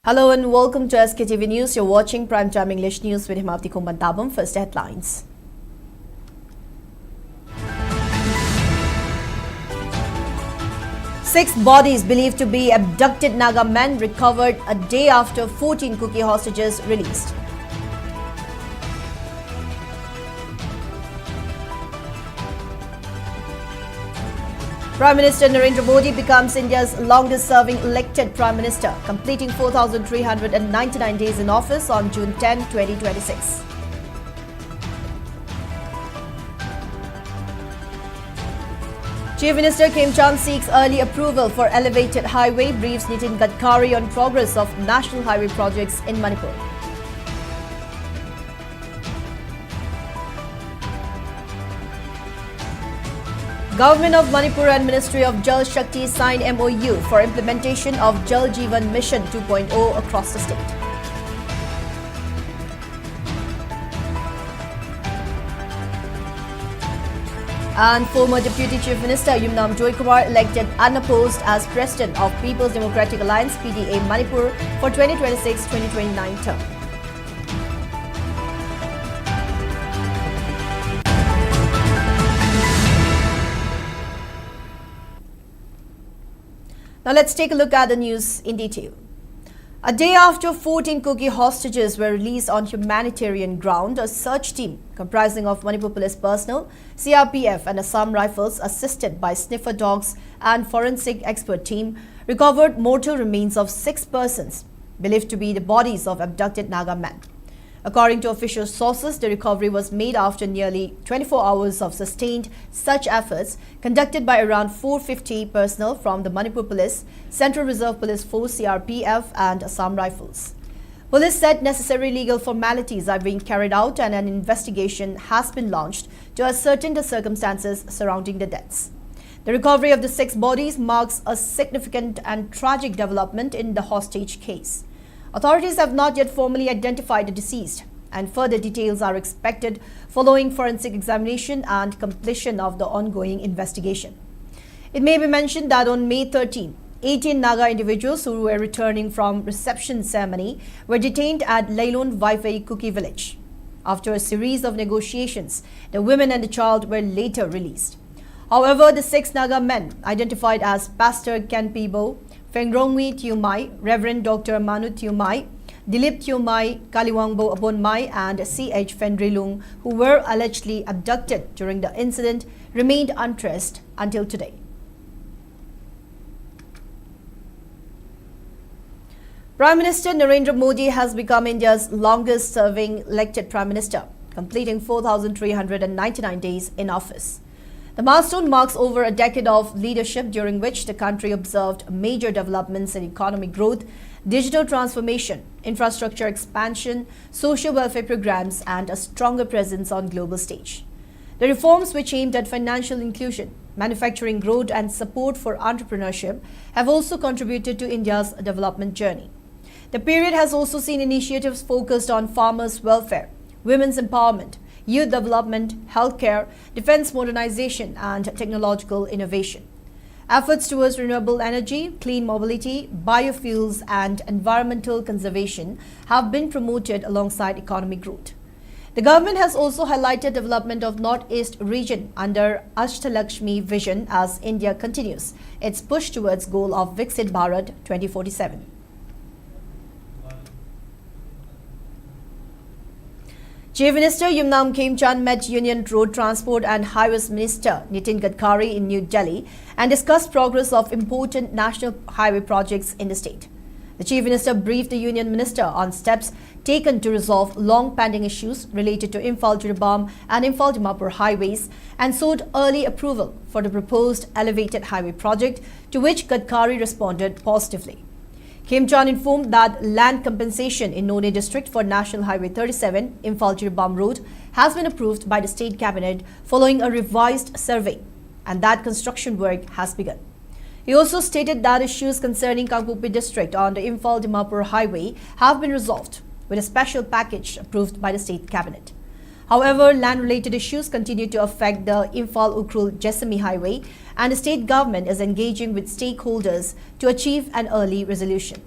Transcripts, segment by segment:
Hello and welcome to Sktv's News. You're watching Primetime English News with HEMABATI. First headlines. Six bodies believed to be abducted Naga men recovered a day after 14 Kuki hostages released. Prime Minister Narendra Modi becomes India's longest-serving elected Prime Minister, completing 4,399 days in office on June 10, 2026. Chief Minister Khemchand seeks early approval for elevated highway, briefs Nitin Gadkari on progress of national highway projects in Manipur. Government of Manipur and Ministry of Jal Shakti signed MOU for implementation of Jal Jeevan Mission 2.0 across the state. And former Deputy Chief Minister Yumnam Joykumar elected unopposed as President of People's Democratic Alliance PDA Manipur for 2026-2029 term. Now let's take a look at the news in detail. A day after 14 Kuki hostages were released on humanitarian ground, a search team comprising of Manipur police personnel, CRPF and Assam Rifles assisted by sniffer dogs and forensic expert team recovered mortal remains of 6 persons believed to be the bodies of abducted Naga men. According to official sources, the recovery was made after nearly 24 hours of sustained search efforts conducted by around 450 personnel from the Manipur Police, Central Reserve Police Force, CRPF and Assam Rifles. Police said necessary legal formalities are being carried out and an investigation has been launched to ascertain the circumstances surrounding the deaths. The recovery of the 6 bodies marks a significant and tragic development in the hostage case. Authorities have not yet formally identified the deceased, and further details are expected following forensic examination and completion of the ongoing investigation. It may be mentioned that on May 13, 18 Naga individuals who were returning from reception ceremony were detained at Lailon Vaifei Kuki village. After a series of negotiations, the women and the child were later released. However, the 6 Naga men, identified as Pastor Kenpibo, Fengrongwi Tiumai, Reverend Dr. Manu Tiumai, Dilip Tiumai, Kaliwangbo Abonmai and C.H. Fendrilung, who were allegedly abducted during the incident, remained untraced until today. Prime Minister Narendra Modi has become India's longest-serving elected Prime Minister, completing 4,399 days in office. The milestone marks over a decade of leadership during which the country observed major developments in economic growth, digital transformation, infrastructure expansion, social welfare programs and a stronger presence on global stage. The reforms which aimed at financial inclusion, manufacturing growth and support for entrepreneurship have also contributed to India's development journey. The period has also seen initiatives focused on farmers' welfare, women's empowerment, youth development, healthcare, defense modernization and technological innovation. Efforts towards renewable energy, clean mobility, biofuels and environmental conservation have been promoted alongside economic growth. The government has also highlighted development of Northeast region under Ashtalakshmi vision as India continues its push towards goal of Viksit Bharat 2047. Chief Minister Yumnam Khemchand met Union Road Transport and Highways Minister Nitin Gadkari in New Delhi and discussed progress of important national highway projects in the state. The Chief Minister briefed the Union Minister on steps taken to resolve long-pending issues related to Imphal-Jiribam and Imphal-Dimapur highways and sought early approval for the proposed elevated highway project, to which Gadkari responded positively. Khemchand informed that land compensation in None district for National Highway 37, Imphal-Jiribam Road, has been approved by the State Cabinet following a revised survey and that construction work has begun. He also stated that issues concerning Kangpopi district on the Imphal-Dimapur Highway have been resolved with a special package approved by the State Cabinet. However, land-related issues continue to affect the Imphal-Ukhrul-Jessamy Highway, and the state government is engaging with stakeholders to achieve an early resolution.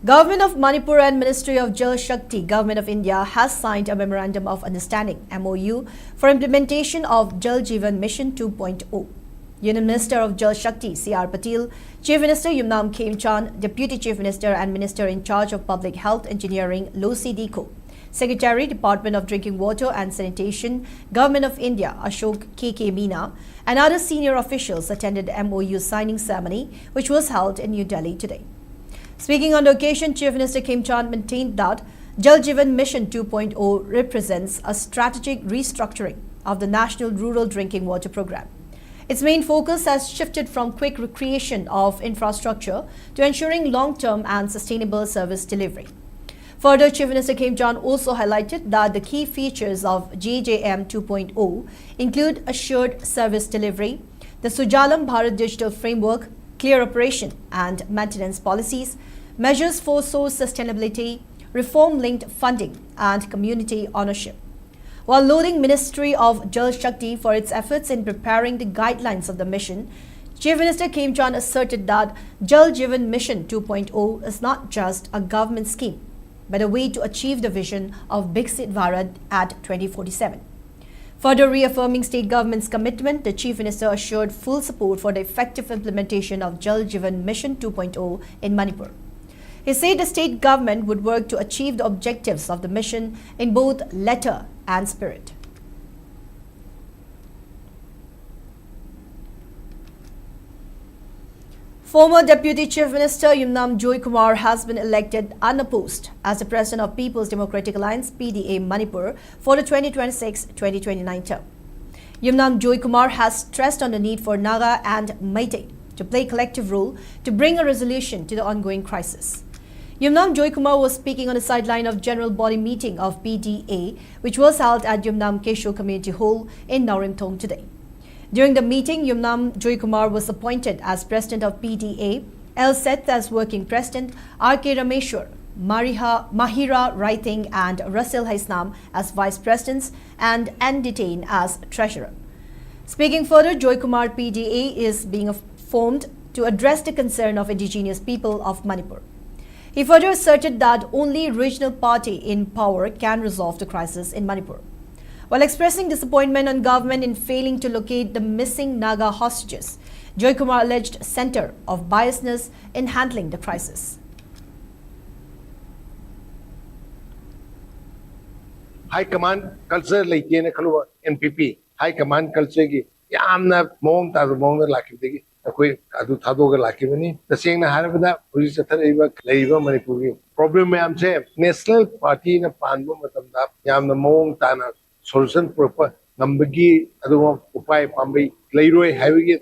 Government of Manipur and Ministry of Jal Shakti, Government of India has signed a Memorandum of Understanding (MOU) for implementation of Jal Jeevan Mission 2.0. Union Minister of Jal Shakti C.R. Patil, Chief Minister Yumnam Khemchand, Deputy Chief Minister and Minister in charge of Public Health Engineering Losi Diko, Secretary Department of Drinking Water and Sanitation, Government of India Ashok K.K. Meena, and other senior officials attended the MOU signing ceremony, which was held in New Delhi today. Speaking on the occasion, Chief Minister Khemchand maintained that Jal Jeevan Mission 2.0 represents a strategic restructuring of the National Rural Drinking Water Program. Its main focus has shifted from quick recreation of infrastructure to ensuring long-term and sustainable service delivery. Further, Chief Minister Khemchand also highlighted that the key features of JJM 2.0 include assured service delivery, the Sujalam Bharat Digital Framework, clear operation and maintenance policies, measures for source sustainability, reform-linked funding, and community ownership. While lauding Ministry of Jal Shakti for its efforts in preparing the guidelines of the mission, Chief Minister Khemchand asserted that Jal Jeevan Mission 2.0 is not just a government scheme, but a way to achieve the vision of Viksit Bharat at 2047. Further reaffirming state government's commitment, the Chief Minister assured full support for the effective implementation of Jal Jeevan Mission 2.0 in Manipur. He said the state government would work to achieve the objectives of the mission in both letter and spirit. Former Deputy Chief Minister Yumnam Joy Kumar has been elected unopposed as the President of People's Democratic Alliance (PDA) Manipur for the 2026-2029 term. Yumnam Joy Kumar has stressed on the need for Naga and Meitei to play collective role to bring a resolution to the ongoing crisis. Yumnam Joy Kumar was speaking on the sideline of General Body Meeting of PDA, which was held at Yumnam Kesho Community Hall in Narimthong today. During the meeting, Yumnam Joy Kumar was appointed as President of PDA, L. Seth as Working President, R.K. Rameshwar, Mahira Writing and Russell Haisnam as Vice Presidents, and N. Detain as Treasurer. Speaking further, Joy Kumar PDA is being formed to address the concern of indigenous people of Manipur. He further asserted that only regional party in power can resolve the crisis in Manipur. While expressing disappointment on government in failing to locate the missing Naga hostages, Joy Kumar alleged center of biasness in handling the crisis. High Command culture like NPP, High Command culture ki yamna mong ta mong lakibdegi akoi adu thado ga lakibani taseng na harabada police atharaiba leiba Manipuri problem mayam che national party na panbo matamda yamna mong ta na solution proper nambagi adu upai pambai leiroi haibagi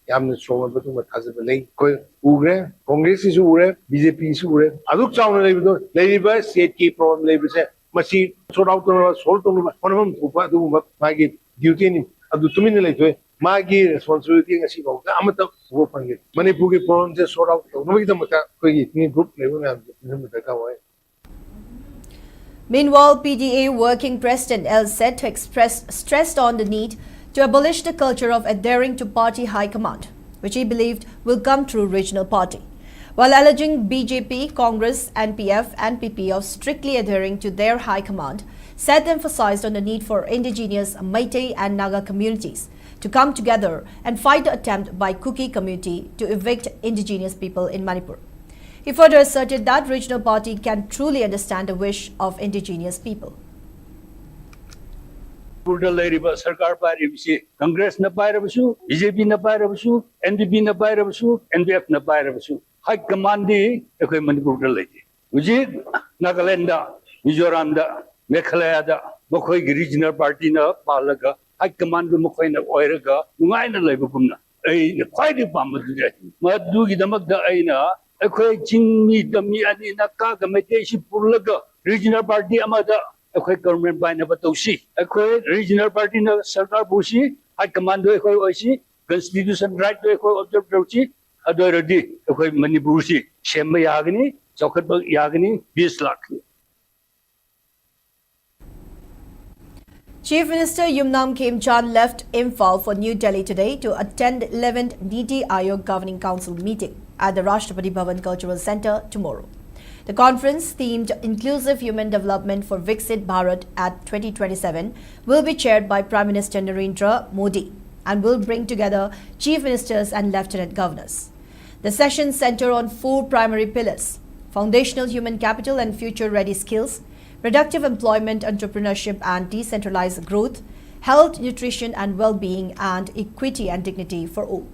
yamna soma batu mathazaba lei koi ugre Congress isu ugre BJP isu ugre adu chawna leibido leiba state ki problem leibise masi sort out solve one upa adu magi duty ni adu tumina leitoi magi responsibility ngasi ba amata wo pangi Manipur ki problem se sort out no gi tamata koi ni group level me am ka wai. Meanwhile, PDA Working President L. Seth stressed on the need to abolish the culture of adhering to party high command, which he believed will come through regional party. While alleging BJP, Congress, NPF and PP of strictly adhering to their high command, Seth emphasized on the need for indigenous Meitei and Naga communities to come together and fight the attempt by Kuki community to evict indigenous people in Manipur. He further asserted that regional party can truly understand the wish of indigenous people. Sarkar Paribisi, Congress na Pirabasu, BJP na Pirabasu, NDP na Pirabasu, NDF na Pirabasu. High Commandi, a Manipur lady. Ujid, Nagalenda, Mizoram, Mekhalada, Mokoi regional party na Palaga, High Command Mokoina Oiraga, Nuaina Labugumna. A quite a bummer today. Madugi the Magda Aina. Akwai Chingmi Dami and Naka meditation Pulaga, regional party Amada, akwai government by Nabatoshi, akwai regional party na Sarkar Bushi, High Commando Oishi, Constitution right to observe Rochi, Adoradi, akwai Manibushi, Shemba Yagani, Sokatbag Yagani, Bislak. Chief Minister Yumnam Khemchand left Imphal for New Delhi today to attend 11th NITI Aayog Governing Council meeting at the Rashtrapati Bhavan Cultural Centre tomorrow. The conference, themed Inclusive Human Development for Viksit Bharat at 2027, will be chaired by Prime Minister Narendra Modi and will bring together chief ministers and lieutenant governors. The sessions center on 4 primary pillars: foundational human capital and future-ready skills, productive employment, entrepreneurship and decentralized growth, health, nutrition and well-being, and equity and dignity for all.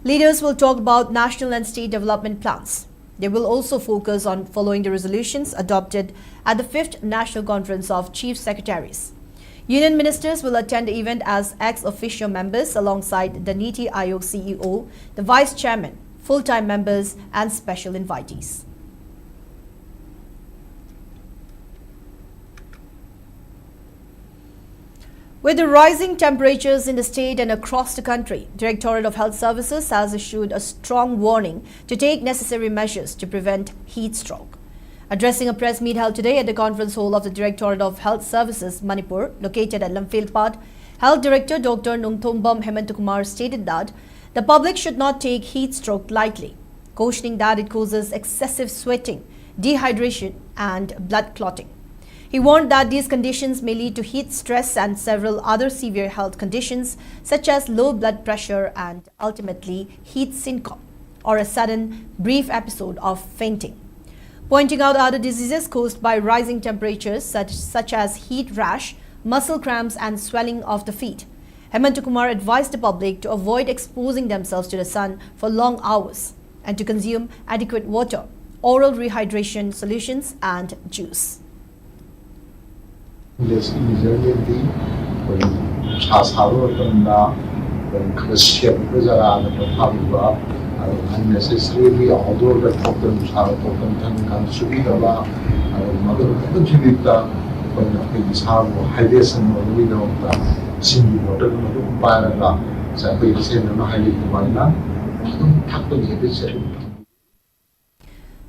Leaders will talk about national and state development plans. They will also focus on following the resolutions adopted at the 5th National Conference of Chief Secretaries. Union ministers will attend the event as ex officio members alongside the NITI Aayog CEO, the vice chairman, full-time members and special invitees. With the rising temperatures in the state and across the country, Directorate of Health Services has issued a strong warning to take necessary measures to prevent heat stroke. Addressing a press meet held today at the conference hall of the Directorate of Health Services, Manipur, located at Lamphilpat, Health Director Dr. Nungthombam Hemantakumar stated that the public should not take heat stroke lightly, cautioning that it causes excessive sweating, dehydration and blood clotting. He warned that these conditions may lead to heat stress and several other severe health conditions such as low blood pressure and ultimately heat syncope or a sudden brief episode of fainting. Pointing out other diseases caused by rising temperatures such as heat rash, muscle cramps and swelling of the feet, Hemantakumar advised the public to avoid exposing themselves to the sun for long hours and to consume adequate water, oral rehydration solutions and juice. This usually Chasaro Christian Pizarana Pabua unnecessarily, although the problem can Subidava, Mother Chivita, when the Pizarro hydration or without Cindy water, Paraga, Sapi Sen and Highly Kumana,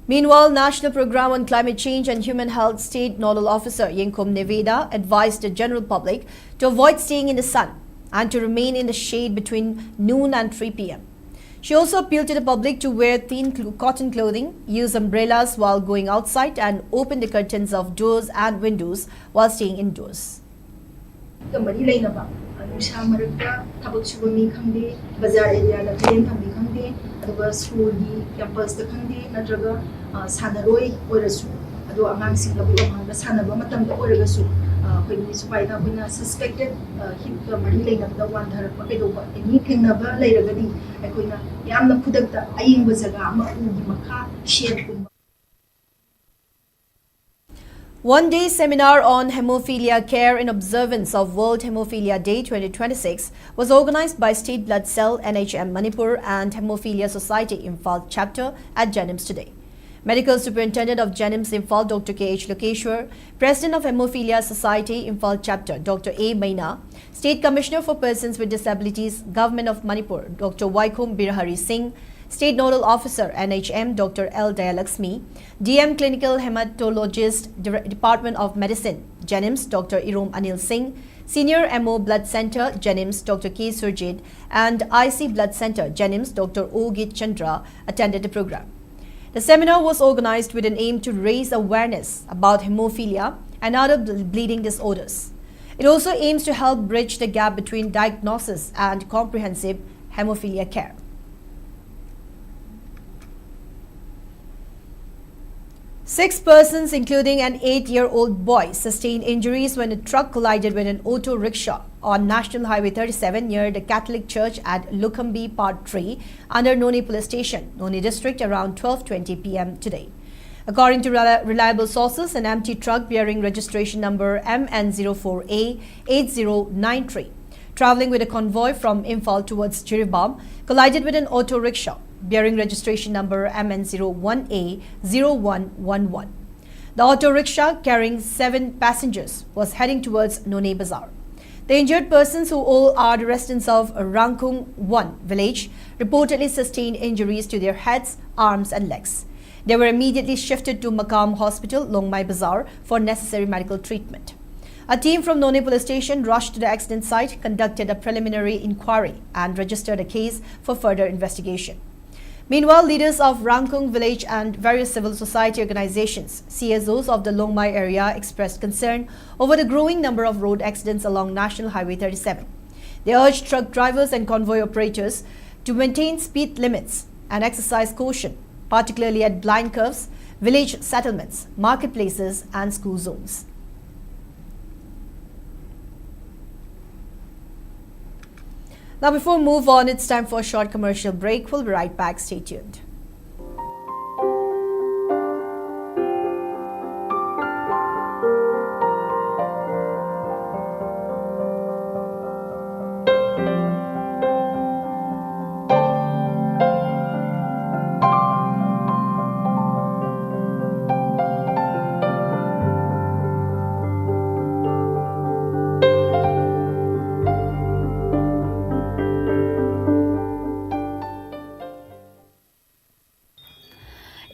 Meanwhile, National Program on Climate Change and Human Health State Nodal Officer Yenkom Neveda advised the general public to avoid staying in the sun and to remain in the shade between noon and 3 p.m. She also appealed to the public to wear thin cotton clothing, use umbrellas while going outside and open the curtains of doors and windows while staying indoors. ꯅꯨꯡꯁꯥ ꯃꯔꯛꯇ ꯊꯕꯛ ꯁꯨꯕ ꯃꯤ ꯈꯪꯗꯦ ꯕꯖꯥꯔ ꯑꯦꯔꯤꯌꯥꯗ then ꯊꯝꯕꯤ ꯈꯪꯗꯦ ꯑꯗꯨꯒ ꯁ꯭ꯀꯨꯜꯒꯤ ꯀꯦꯝꯄꯁꯇ ꯈꯪꯗꯦ ꯅꯠꯇ꯭ꯔꯒ ꯁꯥꯟꯅꯔꯣꯏ ꯑꯣꯏꯔꯁꯨ ꯑꯗꯣ ꯑꯉꯥꯡꯁꯤꯡꯒ ꯃꯄꯥꯟꯗ ꯁꯥꯟꯅꯕ ꯃꯇꯝꯗ ꯑꯣꯏꯔꯒꯁꯨ ꯑꯩꯈꯣꯏꯒꯤ ꯁꯨꯃꯥꯏꯅ ꯑꯩꯈꯣꯏꯅ ꯁꯁꯄꯦꯛꯇꯦꯠ ꯍꯤꯠꯀ ꯃꯔꯤ ꯂꯩꯅꯕꯗ ꯋꯥꯟꯊꯔꯛꯄ ꯀꯩꯗꯧꯕ ꯑꯦꯅꯤ ꯊꯦꯡꯅꯕ ꯂꯩꯔꯒꯗꯤ ꯑꯩꯈꯣꯏꯅ ꯌꯥꯝꯅ ꯈꯨꯗꯛꯇ ꯑꯌꯤꯡꯕ ꯖꯒꯥ ꯑꯃ ꯎꯒꯤ ꯃꯈꯥ ꯁꯦꯠꯀꯨꯝꯕ. One-day seminar on hemophilia care in observance of World Hemophilia Day 2026 was organized by State Blood Cell, NHM Manipur and Hemophilia Society Imphal chapter at Jenims today. Medical Superintendent of Jenims Imphal Dr. K.H. Lokeshwar, President of Hemophilia Society Imphal chapter Dr. A. Maina, State Commissioner for Persons with Disabilities, Government of Manipur Dr. Vaikom Birhari Singh, State Nodal Officer NHM Dr. L. Dayalaxmi, DM Clinical Hematologist Department of Medicine Jenims Dr. Irom Anil Singh, Senior MO Blood Center Jenims Dr. K. Surjit and IC Blood Center Jenims Dr. O. Git Chandra attended the program. The seminar was organized with an aim to raise awareness about hemophilia and other bleeding disorders. It also aims to help bridge the gap between diagnosis and comprehensive hemophilia care. Six persons, including an 8-year-old boy, sustained injuries when a truck collided with an auto rickshaw on National Highway 37 near the Catholic Church at Lukambi Part 3 under Noni Police Station, Noni District around 12:20 p.m. today. According to reliable sources, an empty truck bearing registration number MN04A8093, traveling with a convoy from Imphal towards Jiribam, collided with an auto rickshaw bearing registration number MN01A0111. The auto rickshaw carrying 7 passengers was heading towards Noni Bazaar. The injured persons, who all are the residents of Rangkung 1 village, reportedly sustained injuries to their heads, arms and legs. They were immediately shifted to Makam Hospital, Longmai Bazaar for necessary medical treatment. A team from Noni Police Station rushed to the accident site, conducted a preliminary inquiry and registered a case for further investigation. Meanwhile, leaders of Rangkung village and various civil society organizations, CSOs of the Longmai area, expressed concern over the growing number of road accidents along National Highway 37. They urged truck drivers and convoy operators to maintain speed limits and exercise caution, particularly at blind curves, village settlements, marketplaces and school zones. Now, before we move on, it's time for a short commercial break. We'll be right back. Stay tuned.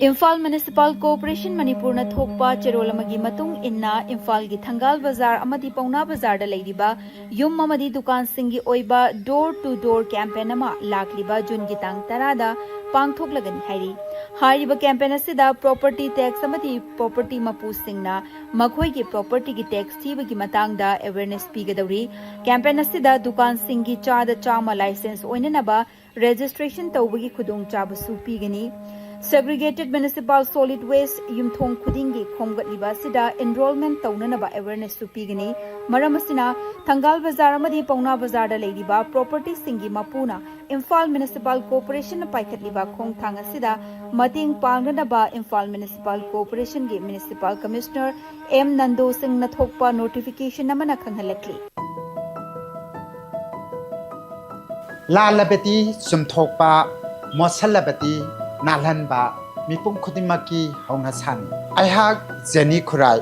Imphal Municipal Corporation Manipur na thokpa cherolamagi matung inna Imphal gi Thangal Bazaar amadi Pauna Bazaar da leidiba yum amadi dukan singi oiba door to door campaign ama lakliba June gi tang tarada pangthoklagani hairi hariba campaign asida property tax amadi property mapu singna makhoi gi property gi tax thibagi matangda awareness pigadauri campaign asida dukan singi chada chama license oinanaba registration tawbagi khudong chabasu pigani Segregated Municipal Solid Waste Yumthong Khudingi Khomgatliba Sida Enrollment Taunanaba Awareness Supigani Maramasina Thangal Bazaar Amadi Pauna Bazaar da Leidiba Property Singi Mapuna Imphal Municipal Corporation Paikatliba Khong Thanga Sida Mating Panganaba Imphal Municipal Corporation Gi Municipal Commissioner M Nando Singh Nathokpa Notification Namana Khanghalakli Lalabati Sumthokpa Mosalabati Nalanba Mipung Kudimaki Hongasan. I have Jenny Kurai.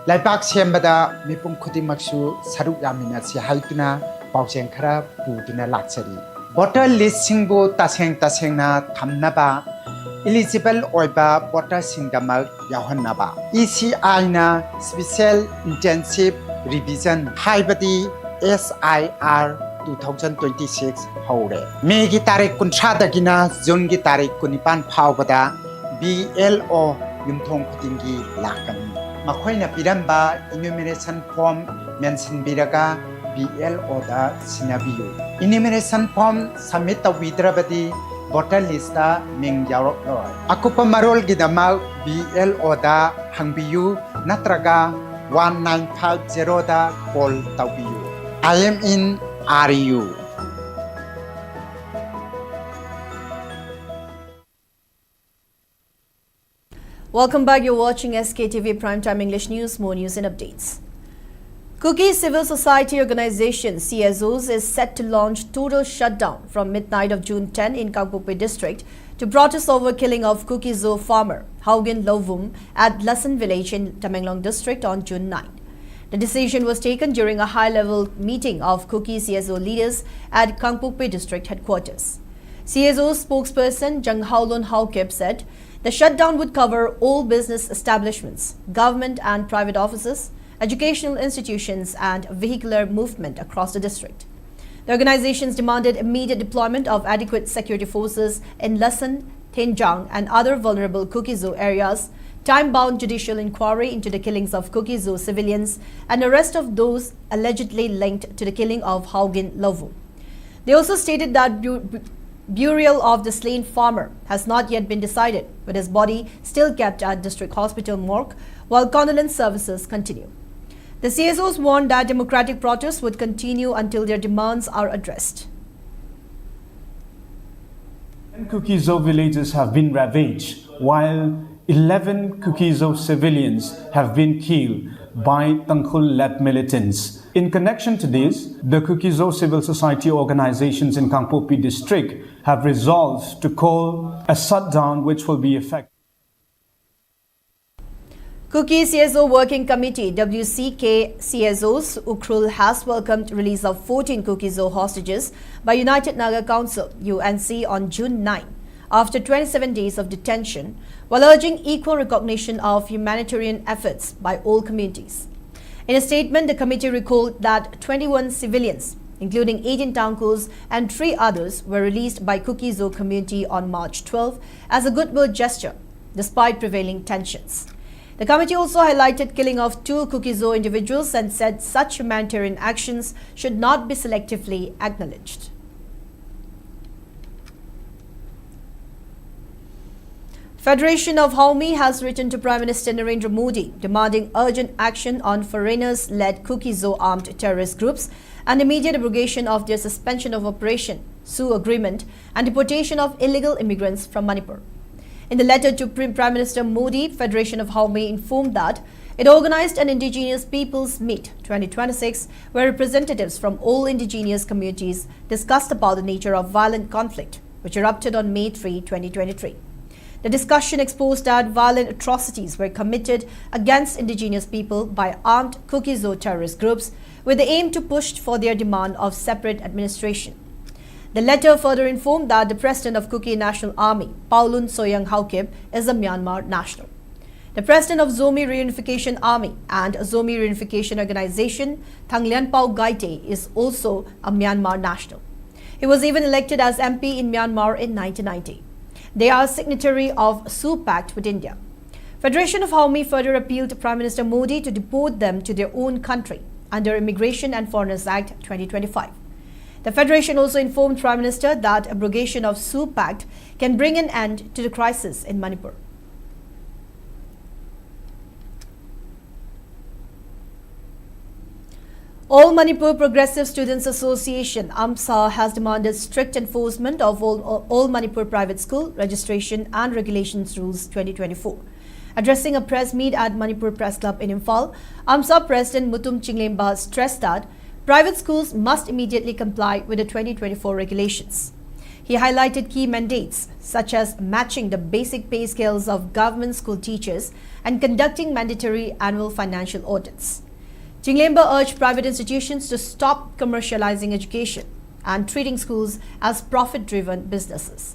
Laibak Siembada Mipung Kudimaksu Saruk Yamina Si Haituna Pausenkara Puduna Laksari. Water list Singbo Tasengna Tamnaba eligible Oiba Water Singama Yahanaba. ECI na Special Intensive Revision Haibadi SIR 2026 haure Megi tarik kunchada gina June gi tarik kunipan phawbada BLO yumthong khutingi lakami makhoina piramba enumeration form mention biraga BLO da sinabiyu enumeration form submit tawidrabadi voter list da ming yarok loi akupa marol gi dama BLO da hangbiyu natraga 1950 da call tawiyu I am in RU. Welcome back. You're watching SKTV Primetime English News. More news and updates. Kuki Civil Society Organization CSOs is set to launch total shutdown from midnight of June 10 in Kangpokpi district to protest over killing of Kuki Zoo farmer Haugen Lovum at Lasan village in Tamenglong district on June 9. The decision was taken during a high-level meeting of Kuki CSO leaders at Kangpokpi district headquarters. CSO spokesperson Jang Haolun Haokip said the shutdown would cover all business establishments, government and private offices, educational institutions and vehicular movement across the district. The organizations demanded immediate deployment of adequate security forces in Lasan, Thenjang and other vulnerable Kuki Zoo areas, time-bound judicial inquiry into the killings of Kuki Zoo civilians and arrest of those allegedly linked to the killing of Haugen Lovu. They also stated that burial of the slain farmer has not yet been decided, with his body still kept at district hospital morgue while condolence services continue. The CSOs warned that democratic protests would continue until their demands are addressed. Kuki Zoo villages have been ravaged, while 11 Kuki Zoo civilians have been killed by Tangkhul-led militants. In connection to this, the Kuki Zoo civil society organizations in Kangpokpi district have resolved to call a shutdown which will be effective. Kuki CSO Working Committee WCK CSOs Ukrul has welcomed release of 14 Kuki Zoo hostages by United Naga Council UNC on June 9 after 27 days of detention, while urging equal recognition of humanitarian efforts by all communities. In a statement, the committee recalled that 21 civilians including 18 tangkos and 3 others, were released by Kuki Zo community on March 12 as a goodwill gesture, despite prevailing tensions. The committee also highlighted killing of 2 Kuki Zo individuals and said such humanitarian actions should not be selectively acknowledged. Federation of Haumi has written to Prime Minister Narendra Modi demanding urgent action on foreigners-led Kuki Zo armed terrorist groups and immediate abrogation of their suspension of operation, Sioux agreement and deportation of illegal immigrants from Manipur. In the letter to Prime Minister Modi, Federation of Haumi informed that it organized an Indigenous Peoples Meet 2026 where representatives from all indigenous communities discussed about the nature of violent conflict which erupted on May 3, 2023. The discussion exposed that violent atrocities were committed against indigenous people by armed Kuki Zo terrorist groups with the aim to push for their demand of separate administration. The letter further informed that the president of Kuki National Army, Paulun Soyang Haukip, is a Myanmar national. The president of Zomi Reunification Army and Zomi Reunification Organization, Thanglianpao Gaite, is also a Myanmar national. He was even elected as MP in Myanmar in 1990. They are signatory of Sioux Pact with India. Federation of Haumi further appealed to Prime Minister Modi to deport them to their own country under Immigration and Foreigners Act 2025. The Federation also informed Prime Minister that abrogation of Sioux Pact can bring an end to the crisis in Manipur. All Manipur Progressive Students Association (AMSA) has demanded strict enforcement of all Manipur private school registration and regulations rules 2024. Addressing a press meet at Manipur Press Club in Imphal, AMSA President Mutum Chinglemba stressed that private schools must immediately comply with the 2024 regulations. He highlighted key mandates such as matching the basic pay scales of government school teachers and conducting mandatory annual financial audits. Chinglemba urged private institutions to stop commercializing education and treating schools as profit-driven businesses.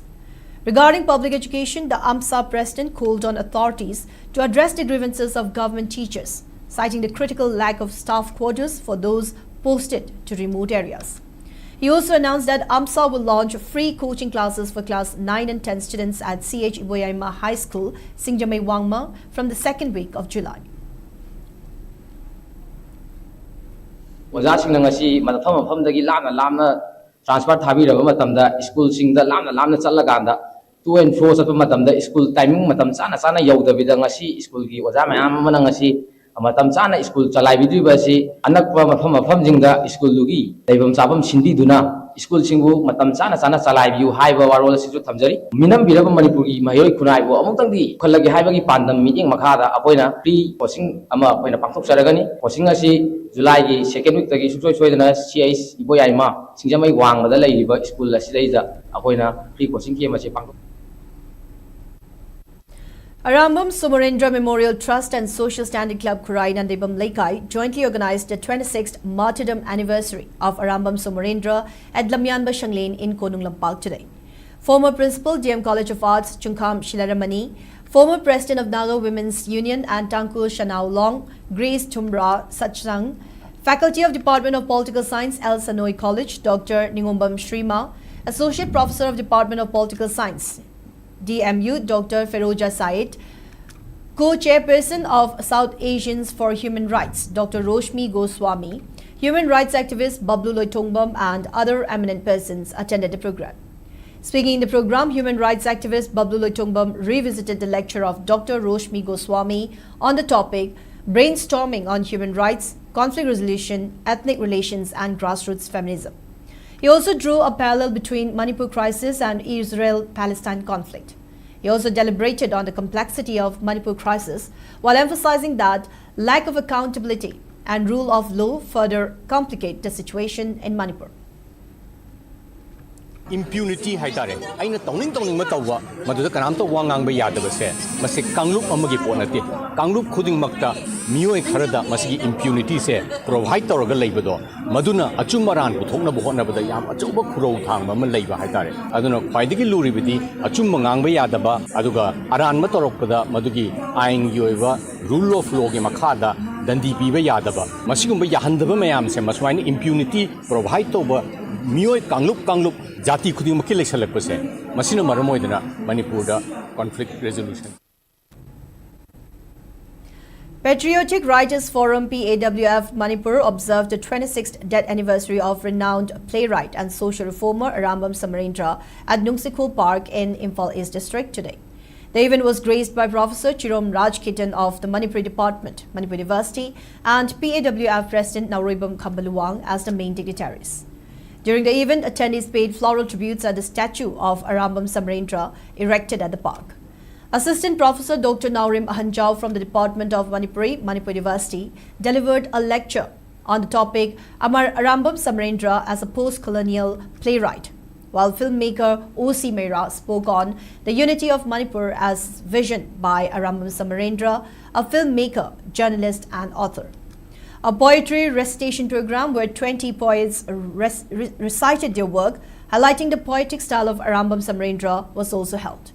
Regarding public education, the AMSA president called on authorities to address the grievances of government teachers, citing the critical lack of staff quarters for those posted to remote areas. He also announced that AMSA will launch free coaching classes for class 9 and 10 students at CH Iboyaima High School, Singjamay Wangma, from the second week of July. Ojaasing ngasi mafam-mafamdagi lamna transfer thabiraba matamda school singda lamna chalaganda to and fro satpa matamda school timing matam chana yaudabida ngasi school gi oja mayam amana ngasi matam chana school chalaibidriba si anakpa mafam jingda school lugi leibam chabam sindi duna school singbu matam chana chalaibiu haiba warol sisu thamjari minam biraba manipur gi mayoi khunai bo amutangdi khollagi haibagi pandam meeting makhada apoina pre coaching ama apoina pangthok saragani coaching asi July ki second week tagi soidana CH Iboyaima Singjamay Wangmada leiba school asidaida apoina pre coaching ki amase pangthok Aram Samarindra Memorial Trust and Social Standing Club Kurai and Debam Laikai jointly organized the 26th martyrdom anniversary of Arambam Samarindra at Lamyanba Shanglane in Konung Lampak today. Former Principal, DM College of Arts, Chungkham Shilaramani, former President of Naga Women's Union and Tangkul Shanau Long, Grace Tumra Sachsang, Faculty of Department of Political Science, El Sanoi College, Dr. Ningombam Shrima, Associate Professor of Department of Political Science, DMU, Dr. Feroja Said, Co-Chairperson of South Asians for Human Rights, Dr. Roshmi Goswami, human rights activist Bablu Loitongbam and other eminent persons attended the program. Speaking in the program, human rights activist Bablu Loitongbam revisited the lecture of Dr. Roshmi Goswami on the topic Brainstorming on Human Rights, Conflict Resolution, Ethnic Relations and Grassroots Feminism. He also drew a parallel between Manipur crisis and Israel-Palestine conflict. He also deliberated on the complexity of Manipur crisis while emphasizing that lack of accountability and rule of law further complicate the situation in Manipur. Impunity haitare aina tawning matawa maduda kanamta wangang ba yadabase masi kanglup amagi ponate kanglup khuding makta mioi kharada masi impunity se provide tawraga leibado maduna achumaran puthokna bohona bada yam achuba khurau thangba ma leiba haitare aduna khwaidigi luribidi achumma ngangba yadaba aduga aran ma torokpada madugi ain yoiba rule of law ge makhada dandi piba yadaba masigumba yahandaba mayam se maswaini impunity provide toba mioi kanglup jati khuding makil lesalak pase masina maramoidana Manipur da conflict resolution. Patriotic Writers Forum PAWF Manipur observed the 26th death anniversary of renowned playwright and social reformer Aram Samarindra at Municipal Park in Imphal East District today. The event was graced by Professor Chirom Rajkitan of the Manipuri Department, Manipur University, and PAWF President Nauribam Kambaluwang as the main dignitaries. During the event, attendees paid floral tributes at the statue of Aram Samarindra erected at the park. Assistant Professor Dr. Naurim Ahanjao from the Department of Manipuri, Manipur University, delivered a lecture on the topic Aram Samarindra as a post-colonial playwright, while filmmaker O.C. Mehra spoke on the unity of Manipur as visioned by Aram Samarindra, a filmmaker, journalist and author. A poetry recitation program where 20 poets recited their work, highlighting the poetic style of Aram Samarindra, was also held.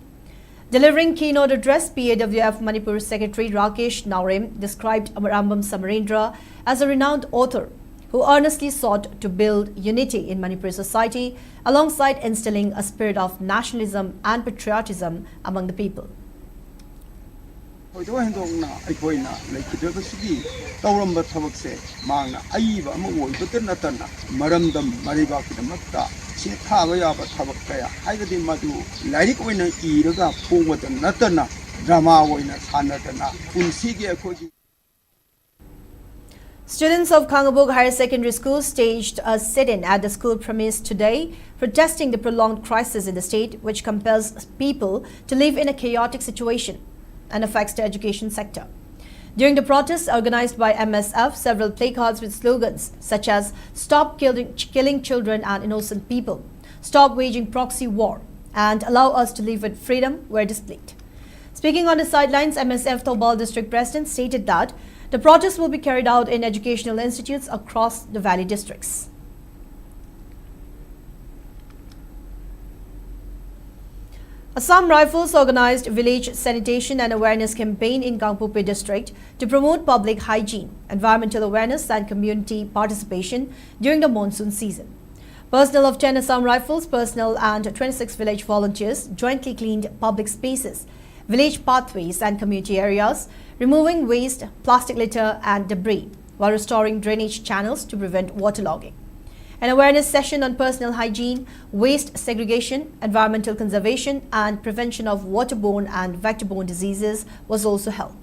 Delivering keynote address, PAWF Manipur Secretary Rakesh Naurim described Aram Samarindra as a renowned author who earnestly sought to build unity in Manipuri society alongside instilling a spirit of nationalism and patriotism among the people. Students of Kangabog Higher Secondary School staged a sit-in at the school premise today, protesting the prolonged crisis in the state, which compels people to live in a chaotic situation and affects the education sector. During the protests organized by MSF, several placards with slogans such as "Stop killing children and innocent people," "Stop waging proxy war," and "Allow us to live with freedom" were displayed. Speaking on the sidelines, MSF Thoubal District President stated that the protests will be carried out in educational institutes across the valley districts. Assam Rifles organized village sanitation and awareness campaign in Gangpur district to promote public hygiene, environmental awareness and community participation during the monsoon season. Personnel of 10 Assam Rifles personnel and 26 village volunteers jointly cleaned public spaces, village pathways and community areas, removing waste, plastic litter and debris while restoring drainage channels to prevent waterlogging. An awareness session on personal hygiene, waste segregation, environmental conservation and prevention of waterborne and vector-borne diseases was also held.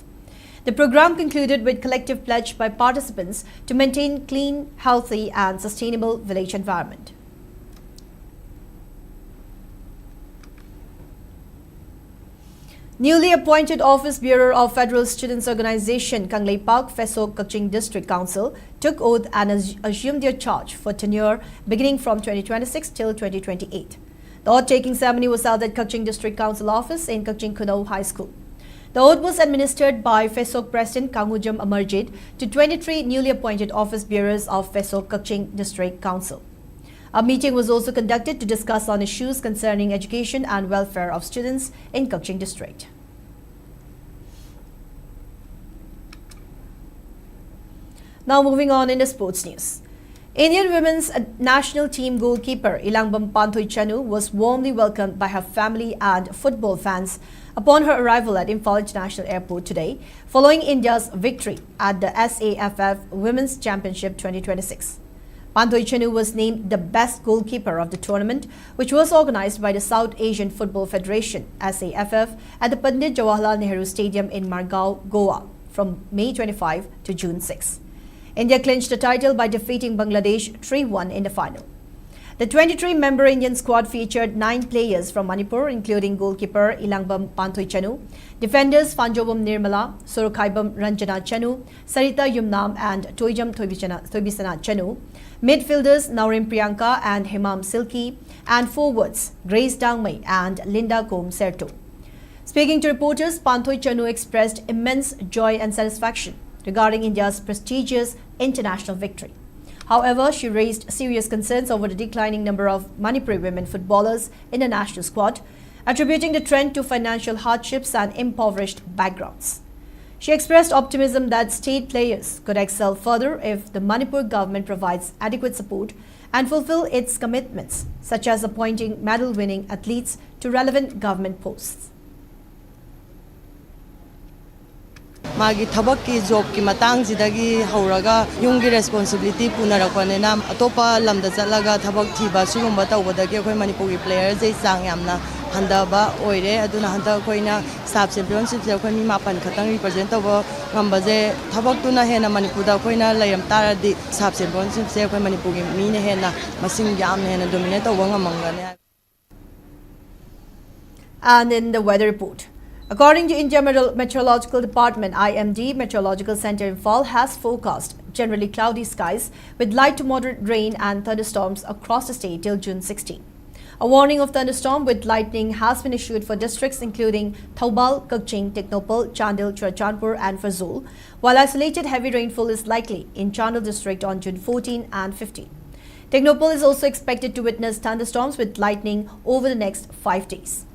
The program concluded with collective pledge by participants to maintain clean, healthy and sustainable village environment. Newly appointed Office Bearer of Federal Students Organization Kanglei Park Phesok Kaching District Council took oath and assumed their charge for tenure beginning from 2026 till 2028. The oath-taking ceremony was held at Kaching District Council office in Kaching Kunau High School. The oath was administered by Phesok President Kangujam Amarjit to 23 newly appointed Office Bearers of Phesok Kaching District Council. A meeting was also conducted to discuss on issues concerning education and welfare of students in Kaching District. Now moving on in the sports news. Indian women's national team goalkeeper Ilangbam Panthoy Chanu was warmly welcomed by her family and football fans upon her arrival at Imphal International Airport today, following India's victory at the SAFF Women's Championship 2026. Panthoy Chanu was named the best goalkeeper of the tournament, which was organized by the South Asian Football Federation (SAFF) at the Pandit Jawaharlal Nehru Stadium in Margao, Goa, from May 25 to June 6. India clinched the title by defeating Bangladesh 3-1 in the final. The 23-member Indian squad featured 9 players from Manipur, including goalkeeper Ilangbam Panthoy Chanu, defenders Fanjobam Nirmala, Sorokhaibam Ranjana Chanu, Sarita Yumnam and Toijam Thoibisana Chanu, midfielders Naurim Priyanka and Hemam Silky, and forwards Grace Dangmei and Linda Kom Serto. Speaking to reporters, Panthoy Chanu expressed immense joy and satisfaction regarding India's prestigious international victory. However, she raised serious concerns over the declining number of Manipuri women footballers in the national squad, attributing the trend to financial hardships and impoverished backgrounds. She expressed optimism that state players could excel further if the Manipur government provides adequate support and fulfill its commitments, such as appointing medal-winning athletes to relevant government posts. मागी थबक की job की Matang जिदगी हौरगा युंगी responsibility पुनरकपनेना अतोपा lambda चलगा थबक थीबा सिगुंबा तौबदगी अखोय Manipur की player जे चांग यामना हंदबा ओइरे अदुना हंदा अखोयना सब championship से अखोय मी मापन खतंग represent तौबा ngambase थबक तुना हेना मणिपुर दा अखोयना लैरम तारदि सब चैंपियनशिप से अखोय मणिपुर की मीने हेना मसिंग याम हेना डोमिनेट तौबा ngamangane. And in the weather report, according to India Meteorological Department, IMD, Meteorological Center Imphal has forecast generally cloudy skies with light to moderate rain and thunderstorms across the state till June 16. A warning of thunderstorm with lightning has been issued for districts including Thoubal, Kukching, Teknopal, Chandil, Churachandpur and Fazul, while isolated heavy rainfall is likely in Chandil district on June 14 and 15. Teknopal is also expected to witness thunderstorms with lightning over the next 5 days.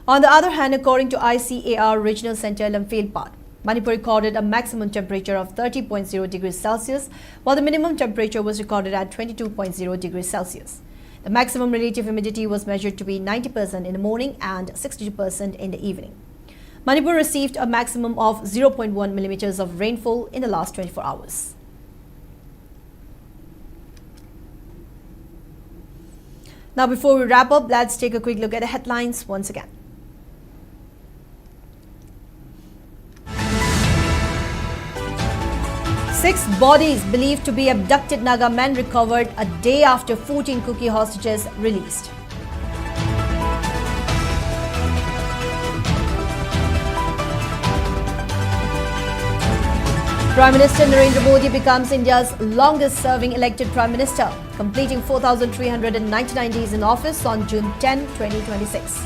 On the other hand, according to ICAR Regional Center Hemophilia, Manipur recorded a maximum temperature of 30.0 degrees Celsius, while the minimum temperature was recorded at 22.0 degrees Celsius. The maximum relative humidity was measured to be 90% in the morning and 62% in the evening. Manipur received a maximum of 0.1 millimeters of rainfall in the last 24 hours. Now, before we wrap up, let's take a quick look at the headlines once again. 6 bodies believed to be abducted Naga men recovered a day after 14 Kuki hostages released. Prime Minister Narendra Modi becomes India's longest-serving elected Prime Minister, completing 4,399 days in office on June 10, 2026.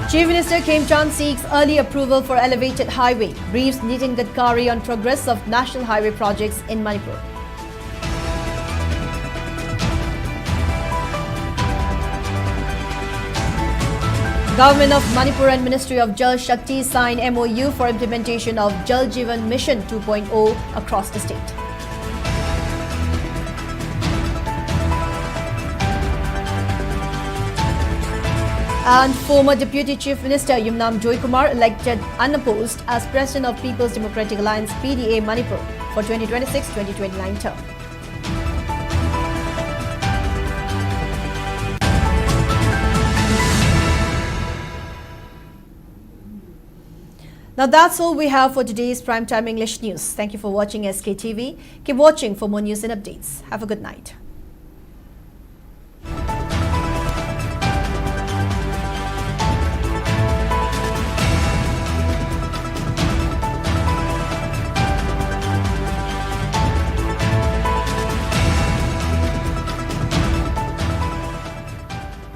Chief Minister Khemchand seeks early approval for elevated highway, briefs Nitin Gadkari on progress of national highway projects in Manipur. Government of Manipur and Ministry of Jal Shakti sign MOU for implementation of Jal Jeevan Mission 2.0 across the state. And former Deputy Chief Minister Yumnam Joykumar elected unopposed as President of People's Democratic Alliance PDA Manipur for 2026-2029 term. Now that's all we have for today's Primetime English News. Thank you for watching SKTV. Keep watching for more news and updates. Have a good night.